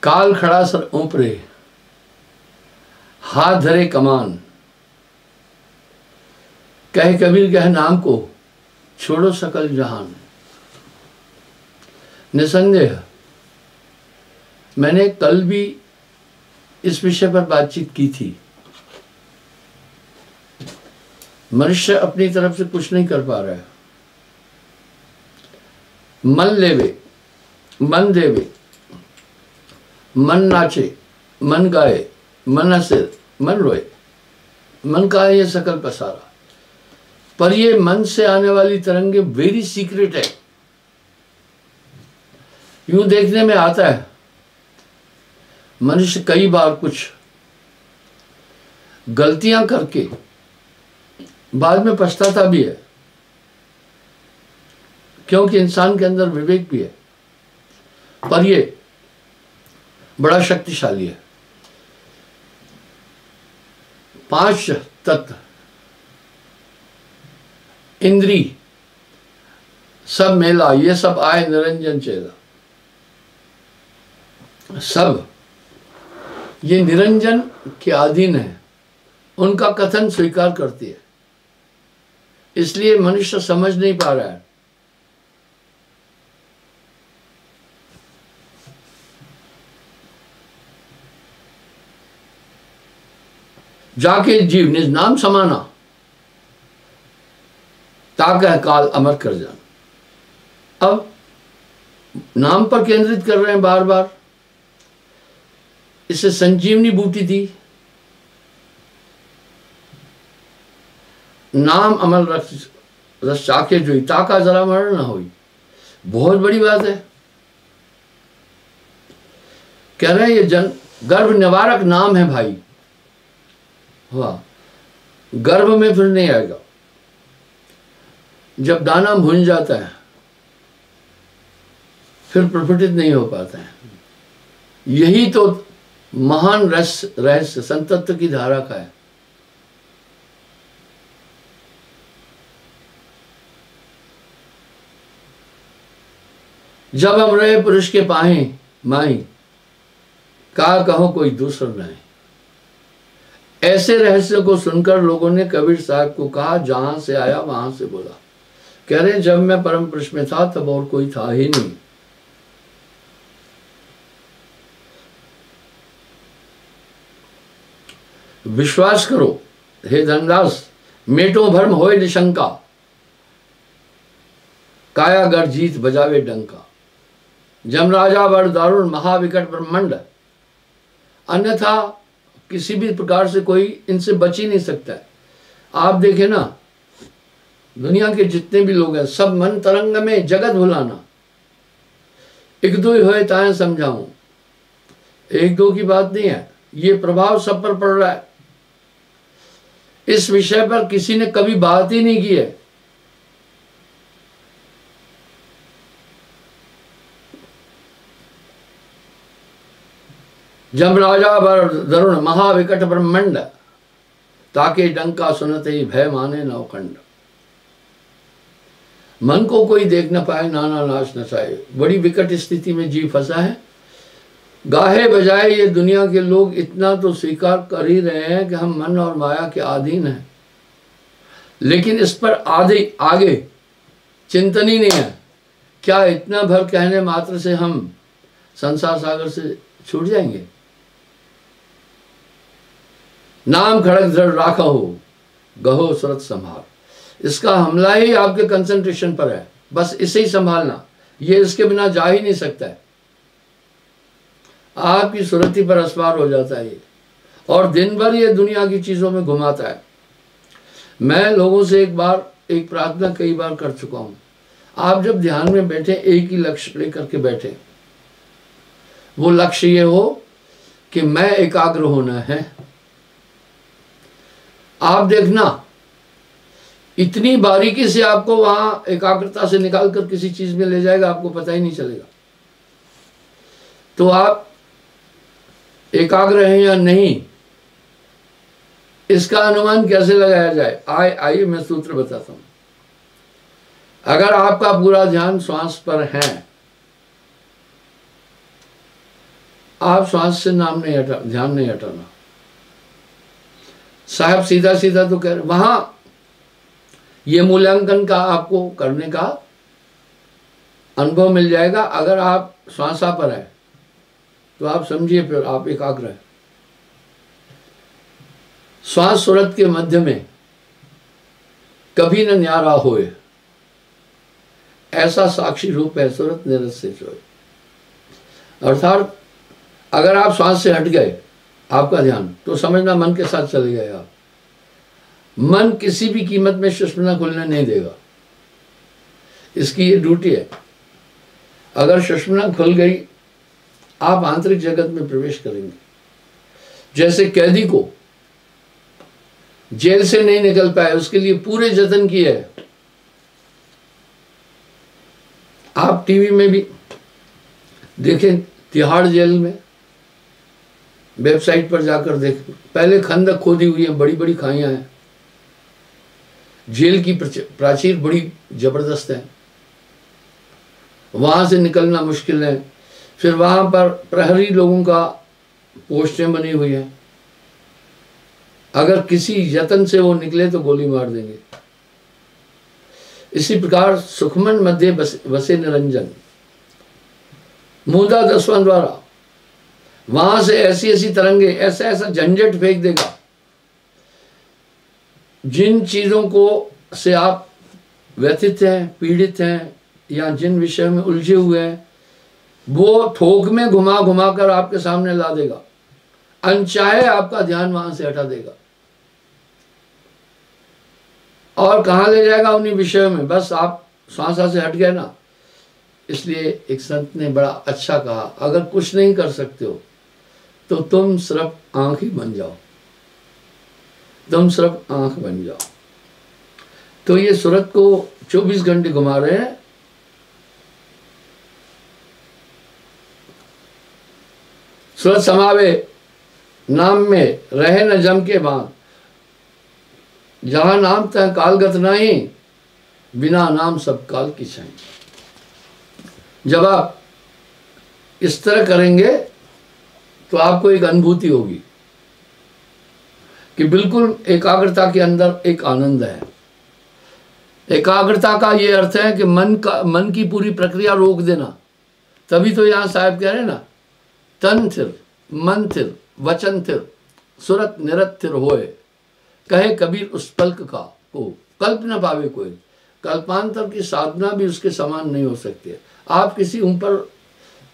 काल खड़ा सर ऊपरे, हाथ धरे कमान, कहे कबीर कह नाम को, छोड़ो सकल जहान। निसंदेह मैंने कल भी इस विषय पर बातचीत की थी। मनुष्य अपनी तरफ से कुछ नहीं कर पा रहा है। मन लेवे, मन देवे, मन नाचे, मन गाए, मन हंसे, मन रोए, मन का है ये सकल पसारा। पर ये मन से आने वाली तरंगे वेरी सीक्रेट है। यूं देखने में आता है मनुष्य कई बार कुछ गलतियां करके बाद में पछताता भी है, क्योंकि इंसान के अंदर विवेक भी है। पर ये बड़ा शक्तिशाली है। 5 तत्व, इंद्री सब मेला, ये सब आए निरंजन चेला। सब ये निरंजन के अधीन है, उनका कथन स्वीकार करती है। इसलिए मनुष्य समझ नहीं पा रहा है। जाके जीव निज नाम समाना, ताकह काल अमर कर जान। अब नाम पर केंद्रित कर रहे हैं बार बार। इससे संजीवनी बूटी थी, नाम अमल रस चाके जोई, ताका जरा मरण ना हुई। बहुत बड़ी बात है। कह रहे हैं ये गर्भ निवारक नाम है भाई। वाह, गर्भ में फिर नहीं आएगा। जब दाना भुन जाता है फिर प्रफुटित नहीं हो पाता है। यही तो महान रहस्य संतत्व की धारा का है। जब हम रहे पुरुष के पाहे माही, का कहो कोई दूसरा नहीं। ऐसे रहस्य को सुनकर लोगों ने कबीर साहब को कहा, जहां से आया वहां से बोला। कह रहे जब मैं परम पुरुष में था तब और कोई था ही नहीं। विश्वास करो हे धनदास, मेटो भ्रम होए निशंका, काया गर जीत बजावे डंका। जमराजा वर दारुण महाविकट ब्रह्मांड, अन्यथा किसी भी प्रकार से कोई इनसे बच ही नहीं सकता है। आप देखें ना, दुनिया के जितने भी लोग हैं सब मन तरंग में जगत भुलाना। एक दो ही होए ताए समझाऊं, एक दो की बात नहीं है, ये प्रभाव सब पर पड़ रहा है। इस विषय पर किसी ने कभी बात ही नहीं की है। जब राजा दरुण महाविकट ब्रह्मांड, ताके डंका सुनते ही भय माने नवखंड। मन को कोई देख न पाए, नाना नाश नचाए। बड़ी विकट स्थिति में जीव फंसा है। गाहे बजाए ये दुनिया के लोग इतना तो स्वीकार कर ही रहे हैं कि हम मन और माया के अधीन हैं, लेकिन इस पर आगे चिंतन ही नहीं है। क्या इतना भर कहने मात्र से हम संसार सागर से छूट जाएंगे? नाम खड़क दृढ़ राखा हो, गहो सुरत संभाल। इसका हमला ही आपके कंसंट्रेशन पर है। बस इसे ही संभालना, ये इसके बिना जा ही नहीं सकता है। आपकी सुरती पर असवार हो जाता है ये, और दिन भर ये दुनिया की चीजों में घुमाता है। मैं लोगों से एक प्रार्थना कई बार कर चुका हूं। आप जब ध्यान में बैठे, एक ही लक्ष्य लेकर के बैठे। वो लक्ष्य ये हो कि मैं एकाग्र होना है। आप देखना, इतनी बारीकी से आपको वहां एकाग्रता से निकाल कर किसी चीज में ले जाएगा, आपको पता ही नहीं चलेगा। तो आप एकाग्र हैं या नहीं, इसका अनुमान कैसे लगाया जाए? आइए मैं सूत्र बताता हूं। अगर आपका पूरा ध्यान श्वास पर है, आप श्वास से नाम नहीं हटा, ध्यान नहीं हटाना। साहब सीधा सीधा तो कह रहे, वहां ये मूल्यांकन का आपको करने का अनुभव मिल जाएगा। अगर आप श्वासा पर है तो आप समझिए फिर आप एकाग्र है। श्वास सुरत के मध्य में कभी न न्यारा होए, ऐसा साक्षी रूप है सुरत निरत से सोए। अर्थात अगर आप श्वास से हट गए आपका ध्यान, तो समझना मन के साथ चले गए आप। मन किसी भी कीमत में सुषुम्ना खुलने नहीं देगा, इसकी ये ड्यूटी है। अगर सुषुम्ना खुल गई आप आंतरिक जगत में प्रवेश करेंगे। जैसे कैदी को जेल से नहीं निकल पाए, उसके लिए पूरे जतन किए है। आप टीवी में भी देखें, तिहाड़ जेल में वेबसाइट पर जाकर देखें, पहले खंदक खोदी हुई है, बड़ी बड़ी खाइयां हैं, जेल की प्राचीर बड़ी जबरदस्त है, वहां से निकलना मुश्किल है। फिर वहां पर प्रहरी लोगों का पोस्टें बनी हुई हैं, अगर किसी यत्न से वो निकले तो गोली मार देंगे। इसी प्रकार सुखमन मध्य वसे निरंजन, मुदा दसवां द्वारा वहां से ऐसी ऐसी तरंगे, ऐसा ऐसा झंझट फेंक देगा, जिन चीजों को से आप व्यथित हैं, पीड़ित हैं, या जिन विषय में उलझे हुए हैं, वो थोक में घुमा घुमा कर आपके सामने ला देगा। अनचाहे आपका ध्यान वहां से हटा देगा और कहाँ ले जाएगा उन्हीं विषयों में। बस आप श्वासा से हट गए ना। इसलिए एक संत ने बड़ा अच्छा कहा, अगर कुछ नहीं कर सकते हो तो तुम सिर्फ आंख ही बन जाओ, तुम सिर्फ आंख बन जाओ। तो ये सूरत को 24 घंटे घुमा रहे हैं। सूरत समावे नाम में रहे न जम के बांध, जहां नाम तह कालगत नहीं, बिना नाम सब काल की छाई। जब आप इस तरह करेंगे तो आपको एक अनुभूति होगी कि बिल्कुल एकाग्रता के अंदर एक आनंद है। एकाग्रता का ये अर्थ है कि मन की पूरी प्रक्रिया रोक देना। तभी तो यहाँ साहब कह रहे हैं ना, तन थिर, मन थिर, वचन थिर, सुरत निरत थिर होए, कहे कबीर उस पल्क का को कल्प न पावे कोई। कल्पांतर की साधना भी उसके समान नहीं हो सकती है। आप किसी ऊपर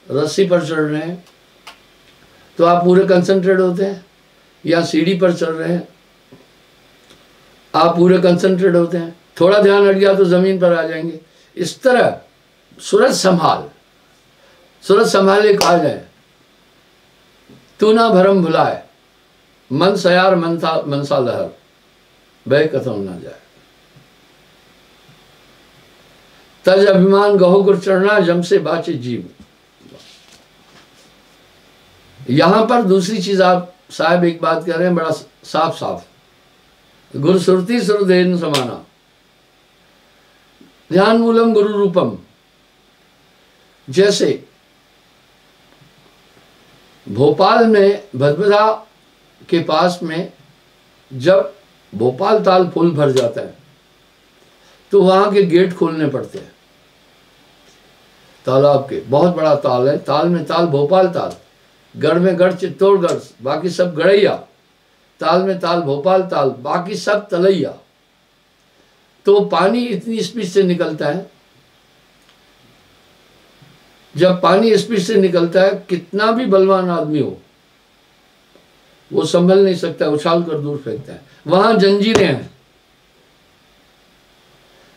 रस्सी पर चढ़ रहे हैं तो आप पूरे कंसंट्रेट होते हैं, या सीढ़ी पर चढ़ रहे हैं आप पूरे कंसंट्रेट होते हैं, थोड़ा ध्यान हट गया तो जमीन पर आ जाएंगे। इस तरह सूरज संभाले कहा जाए, तू ना भरम भुलाए, मन सयार मनसा लहर, बह कथम ना जाए। तज अभिमान गहो गुर चढ़ना, जम से बाचे जीव। यहां पर दूसरी चीज आप साहब एक बात कह रहे हैं बड़ा साफ साफ, गुरु सुरती सुरदेन समाना, ध्यान मूलम गुरु रूपम। जैसे भोपाल में भदभदा के पास में जब भोपाल ताल फुल भर जाता है तो वहां के गेट खोलने पड़ते हैं। तालाब के बहुत बड़ा ताल है, ताल में ताल भोपाल ताल, गढ़ में गढ़ चित्तौड़गढ़, बाकी सब गढ़ैया, ताल में ताल भोपाल ताल, बाकी सब तलैया। तो पानी इतनी स्पीड से निकलता है, जब पानी स्पीड से निकलता है कितना भी बलवान आदमी हो वो संभल नहीं सकता, उछाल कर दूर फेंकता है। वहां जंजीरें हैं।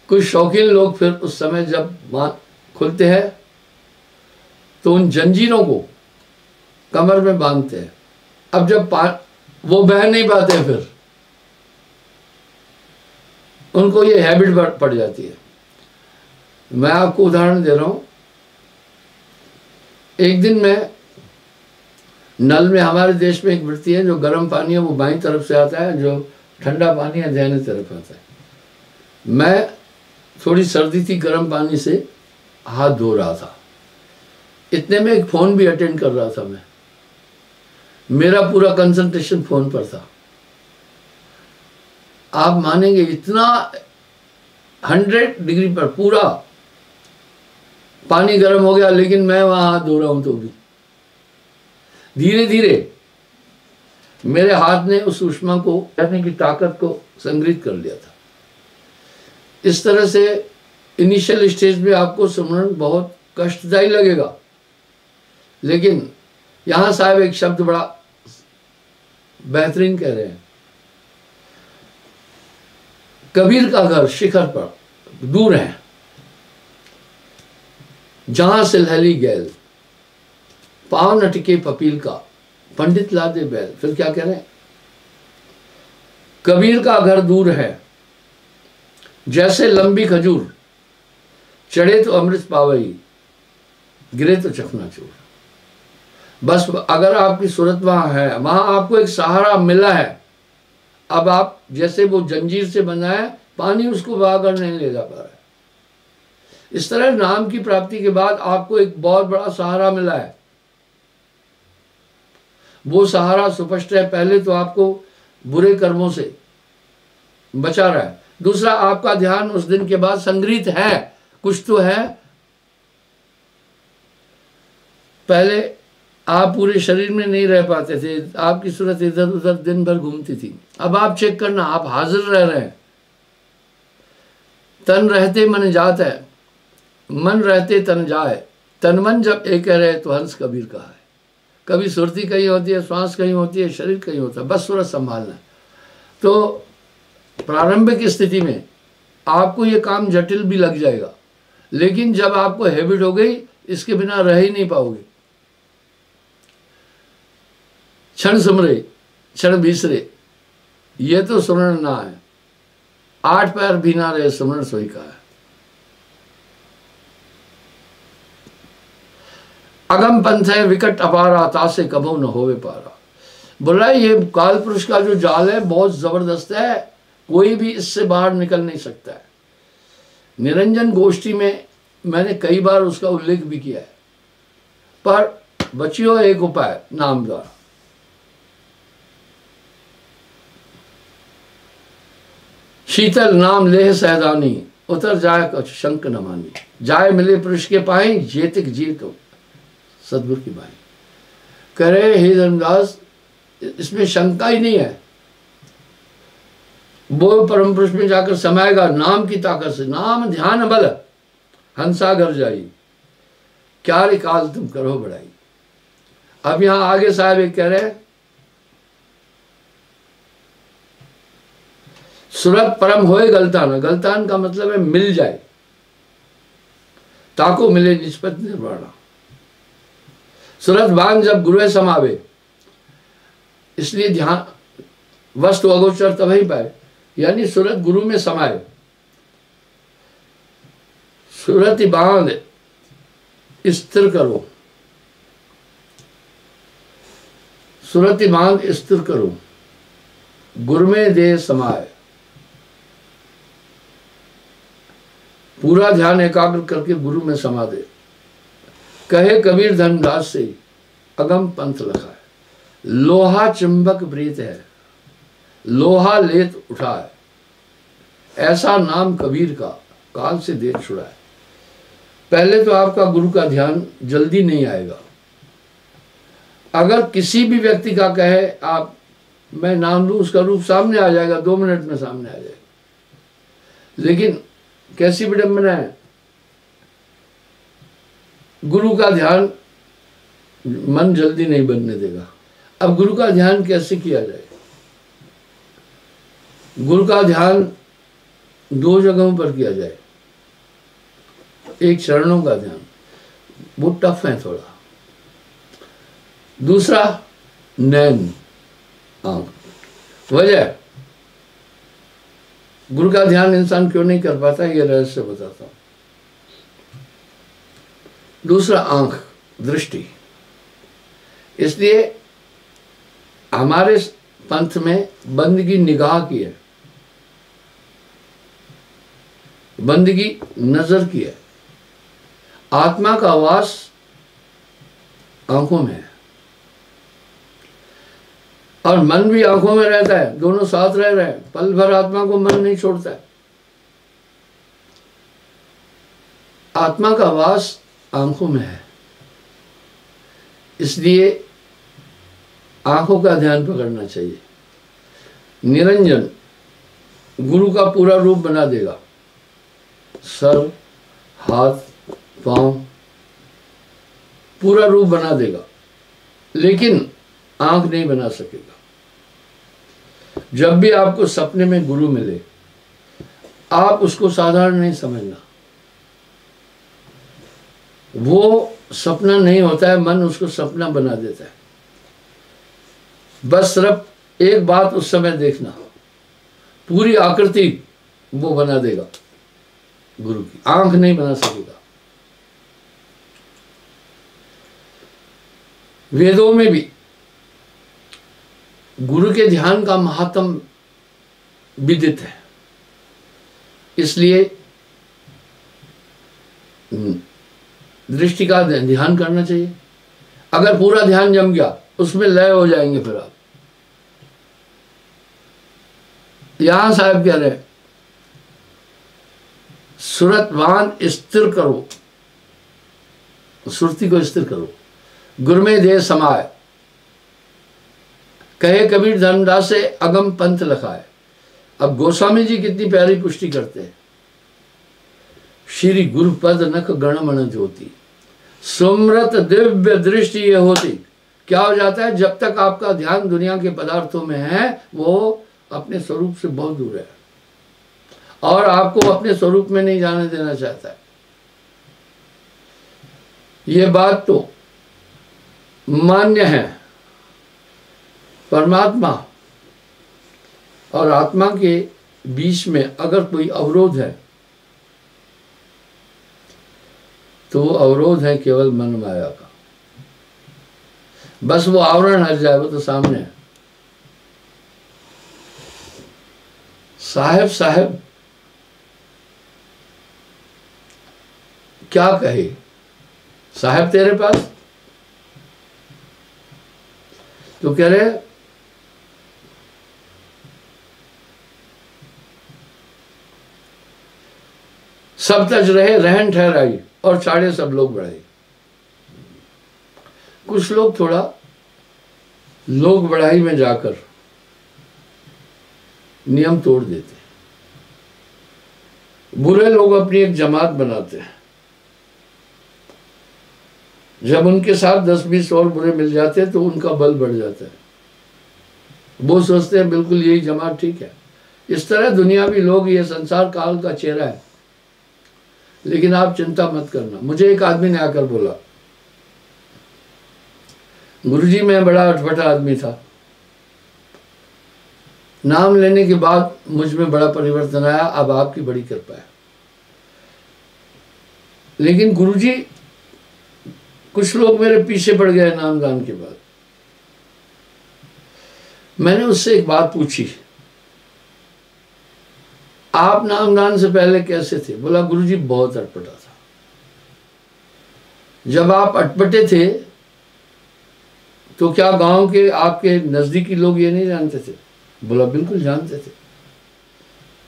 कुछ शौकीन लोग फिर उस समय जब वहां खुलते हैं तो उन जंजीरों को कमर में बांधते हैं। अब जब वो बह नहीं पाते, फिर उनको ये हैबिट पड़ जाती है। मैं आपको उदाहरण दे रहा हूं। एक दिन मैं नल में, हमारे देश में एक वृत्ति है, जो गर्म पानी है वो बाईं तरफ से आता है, जो ठंडा पानी है दाहिने तरफ आता है। मैं थोड़ी सर्दी थी, गर्म पानी से हाथ धो रहा था, इतने में एक फोन भी अटेंड कर रहा था मैं। मेरा पूरा कंसंट्रेशन फोन पर था। आप मानेंगे इतना 100 डिग्री पर पूरा पानी गर्म हो गया, लेकिन मैं वहां हाथ धो रहा हूं तो भी धीरे धीरे मेरे हाथ ने उस उष्मा को करने की ताकत को संग्रहित कर लिया था। इस तरह से इनिशियल स्टेज में आपको सुमरण बहुत कष्टदायी लगेगा, लेकिन यहां साहब एक शब्द बड़ा बेहतरीन कह रहे हैं। कबीर का घर शिखर पर दूर है, जहां सिलहली गैल, पाँव न टिके पपील का, पंडित ला दे बैल। फिर क्या कह रहे हैं? कबीर का घर दूर है, जैसे लंबी खजूर, चढ़े तो अमृत पावई, गिरे तो चकनाचूर। बस अगर आपकी सूरत वहां है, वहां आपको एक सहारा मिला है। अब आप जैसे वो जंजीर से बंधा है, पानी उसको बहाकर नहीं ले जा पा रहा है। इस तरह नाम की प्राप्ति के बाद आपको एक बहुत बड़ा सहारा मिला है। वो सहारा सुस्पष्ट है। पहले तो आपको बुरे कर्मों से बचा रहा है, दूसरा आपका ध्यान उस दिन के बाद संग्रहित है, कुछ तो है। पहले आप पूरे शरीर में नहीं रह पाते थे, आपकी सूरत इधर उधर दिन भर घूमती थी। अब आप चेक करना, आप हाजिर रह रहे हैं। तन रहते मन जात है, मन रहते तन जाए, तन मन जब एक रहे तो हंस कबीर का है। कभी सुरती कहीं होती है, श्वास कहीं होती है, शरीर कहीं होता है, बस सूरत संभालना। तो प्रारंभिक स्थिति में आपको ये काम जटिल भी लग जाएगा, लेकिन जब आपको हैबिट हो गई, इसके बिना रह ही नहीं पाओगे। क्षण सुमरे क्षण भीसरे, ये तो सुमरण ना है। 8 पैर भी ना रहे, सुमरण सोई का है। अगम पंथ है विकट अपारा, तासे कबो न होवे पारा। बोला ये काल पुरुष का जो जाल है बहुत जबरदस्त है, कोई भी इससे बाहर निकल नहीं सकता है। निरंजन गोष्ठी में मैंने कई बार उसका उल्लेख भी किया है, पर बचियो एक उपाय नाम द्वारा। शीतल नाम लेह सहदानी, उतर जाए कछ शंक न मानी। जाए मिले पुरुष के पाई, जेतिक जीत सदगुरु की बाई। करे हे धर्मदास, इसमें शंका ही नहीं है। वो परम पुरुष में जाकर समाएगा नाम की ताकत से। नाम ध्यान बल हंसा घर जाई, क्या रे काल तुम करो बढ़ाई। अब यहां आगे साहब एक कह रहे हैं, सुरत परम होए गलतान। गलतान का मतलब है मिल जाए, ताको मिले निष्पत निर्वाणा। सुरत बांध जब गुरु समावे, इसलिए ध्यान वस्तु अगोचर तभी पाए, यानी सुरत गुरु में समाये। सुरत बांध स्थिर करो, सुरत बांध स्थिर करो, गुरु में दे समाये। पूरा ध्यान एकाग्र करके गुरु में समा दे। कहे कबीर धर्मदास से अगम पंथ लखा है। लोहा चुंबक प्रीत है, लोहा लेत उठा है। ऐसा नाम कबीर का काल से देर छुड़ा है। पहले तो आपका गुरु का ध्यान जल्दी नहीं आएगा। अगर किसी भी व्यक्ति का कहे आप मैं नाम लूं, उसका रूप सामने आ जाएगा, 2 मिनट में सामने आ जाएगा। लेकिन कैसी विडंबना है, गुरु का ध्यान मन जल्दी नहीं बनने देगा। अब गुरु का ध्यान कैसे किया जाए? गुरु का ध्यान 2 जगहों पर किया जाए। एक चरणों का ध्यान, वो टफ है थोड़ा। दूसरा नैन आंख। वजह गुरु का ध्यान इंसान क्यों नहीं कर पाता, ये रहस्य बताता हूं। दूसरा आंख, दृष्टि। इसलिए हमारे पंथ में बंदगी निगाह की है, बंदगी नजर की है। आत्मा का वास आंखों में है। और मन भी आंखों में रहता है, दोनों साथ रह रहे हैं। पल भर आत्मा को मन नहीं छोड़ता है। आत्मा का वास आंखों में है, इसलिए आंखों का ध्यान पकड़ना चाहिए। निरंजन गुरु का पूरा रूप बना देगा, सर, हाथ, पांव, पूरा रूप बना देगा, लेकिन आंख नहीं बना सकेगा। जब भी आपको सपने में गुरु मिले, आप उसको साधारण नहीं समझना। वो सपना नहीं होता है, मन उसको सपना बना देता है। बस सिर्फ एक बात उस समय देखना, पूरी आकृति वो बना देगा गुरु की, आंख नहीं बना सकेगा। वेदों में भी गुरु के ध्यान का महात्म विदित है, इसलिए दृष्टि का ध्यान करना चाहिए। अगर पूरा ध्यान जम गया, उसमें लय हो जाएंगे फिर आप। यहां साहब कह रहे हैं, सुरतवान स्थिर करो, सुरती को स्थिर करो, गुर में दे समाए, कहे कबीर धर्मदास से अगम पंथ लखाए। अब गोस्वामी जी कितनी प्यारी पुष्टि करते हैं, श्री गुरुपद नख गणमण ज्योति, सुमृत दिव्य दृष्टि ये होती। क्या हो जाता है, जब तक आपका ध्यान दुनिया के पदार्थों में है, वो अपने स्वरूप से बहुत दूर है और आपको अपने स्वरूप में नहीं जाने देना चाहता है। ये बात तो मान्य है। परमात्मा और आत्मा के बीच में अगर कोई अवरोध है, तो वो अवरोध है केवल मन माया का। बस वो आवरण हट जाए, वो तो सामने है। साहब क्या कहे, साहब तेरे पास, तो कह रहे सब तज रहे रहन ठहराई और चाड़े सब लोग बढ़ाई। कुछ लोग थोड़ा लोग बढ़ाई में जाकर नियम तोड़ देते हैं। बुरे लोग अपनी एक जमात बनाते हैं, जब उनके साथ 10-20 और बुरे मिल जाते हैं तो उनका बल बढ़ जाता है। वो सोचते हैं बिल्कुल यही जमात ठीक है। इस तरह दुनियावी लोग, ये संसार काल का चेहरा है। लेकिन आप चिंता मत करना। मुझे एक आदमी ने आकर बोला, गुरुजी मैं बड़ा अटपटा आदमी था, नाम लेने के बाद मुझ में बड़ा परिवर्तन आया, अब आपकी बड़ी कृपा है। लेकिन गुरुजी कुछ लोग मेरे पीछे पड़ गए नामदान के बाद। मैंने उससे एक बात पूछी, आप नामदान से पहले कैसे थे? बोला गुरुजी बहुत अटपटा था। जब आप अटपटे थे तो क्या गांव के आपके नजदीकी लोग ये नहीं जानते थे? बोला बिल्कुल जानते थे।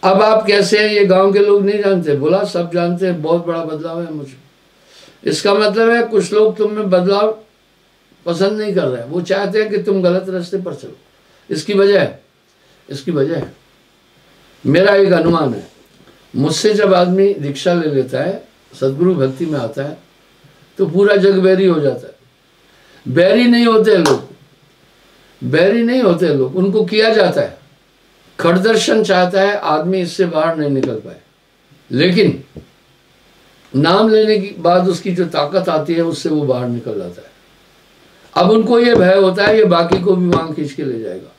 अब आप कैसे हैं ये गांव के लोग नहीं जानते? बोला सब जानते हैं, बहुत बड़ा बदलाव है मुझे। इसका मतलब है कुछ लोग तुम में बदलाव पसंद नहीं कर रहे हैं, वो चाहते हैं कि तुम गलत रास्ते पर चलो। इसकी वजह है मेरा एक अनुमान है, मुझसे जब आदमी दीक्षा ले लेता है, सदगुरु भक्ति में आता है, तो पूरा जग बैरी हो जाता है। बैरी नहीं होते लोग, उनको किया जाता है। खड़दर्शन चाहता है आदमी इससे बाहर नहीं निकल पाए, लेकिन नाम लेने के बाद उसकी जो ताकत आती है उससे वो बाहर निकल जाता है। अब उनको ये भय होता है ये बाकी को भी वहां खींच के ले जाएगा।